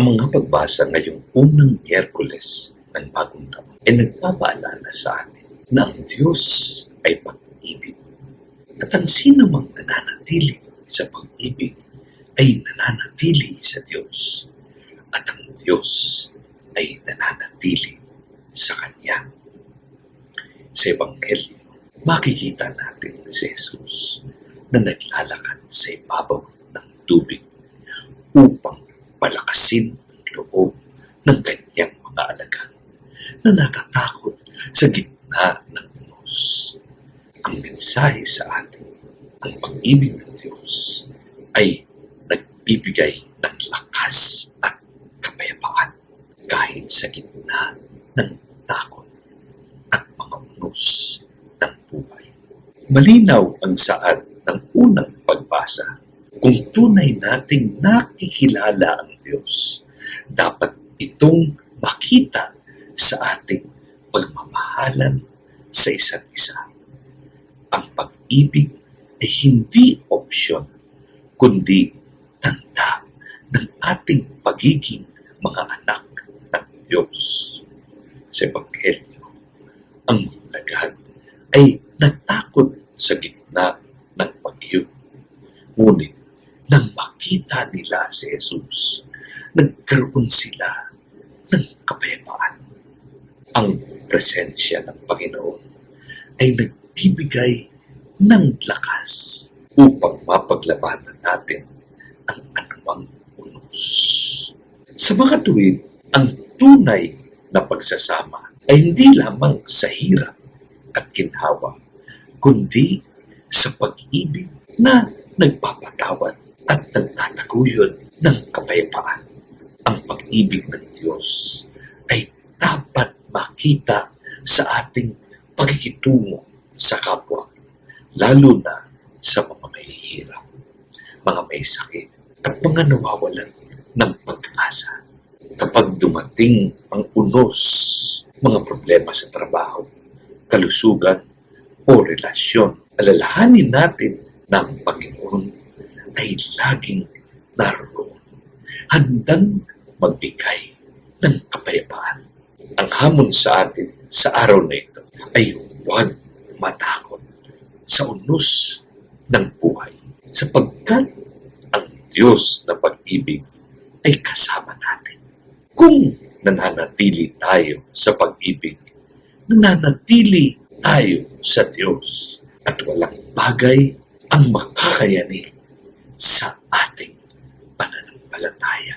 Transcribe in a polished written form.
Ang mga pagbasa ngayong unang Miyerkules ng bagong taon ay nagpapaalala sa atin na ang Diyos ay pag-ibig. At ang sinumang nananatili sa pag-ibig ay nananatili sa Diyos. At ang Diyos ay nananatili sa Kanya. Sa Ebanghelyo, makikita natin si Jesus na naglalakad sa ibabaw ng tubig upang palakasin ang loob ng kanyang mga alagad na natatakot sa gitna ng unos. Ang mensahe sa atin, ang pag-ibig ng Diyos ay nagbibigay ng lakas at kapayapaan kahit sa gitna ng takot at mga unos ng buhay. Malinaw ang saad ng unang pagbasa. Kung tunay nating nakikilala ang Diyos, dapat itong makita sa ating pagmamahalan sa isa't isa. Ang pag-ibig ay hindi opsyon, kundi tanda ng ating pagiging mga anak ng Diyos. Sa Ebanghelyo, ang alagad ay natakot sa gitna ng bagyo. Ngunit nang makita nila si Jesus, nagkaroon sila ng kapayapaan. Ang presensya ng Panginoon ay nagbibigay ng lakas upang mapaglabanan natin ang anumang unos. Sa mga tuwid, ang tunay na pagsasama ay hindi lamang sa hirap at ginhawa, kundi sa pag-ibig na nagpapatawad at nagtataguyod ng kapayapaan. Ang pag-ibig ng Diyos ay dapat makita sa ating pakikitungo sa kapwa, lalo na sa mga mahihirap, mga may sakit, at mga nawawalan ng pag-asa. Kapag dumating ang unos, mga problema sa trabaho, kalusugan, o relasyon, alalahanin natin na ang Panginoon ay laging naroon, handang magbigay ng kapayapaan. Ang hamon sa atin sa araw na ito ay huwag matakot sa unos ng buhay, sapagkat ang Diyos na pag-ibig ay kasama natin. Kung nananatili tayo sa pag-ibig, nananatili tayo sa Diyos, at walang bagay ang makakayani sa ating pananampalataya.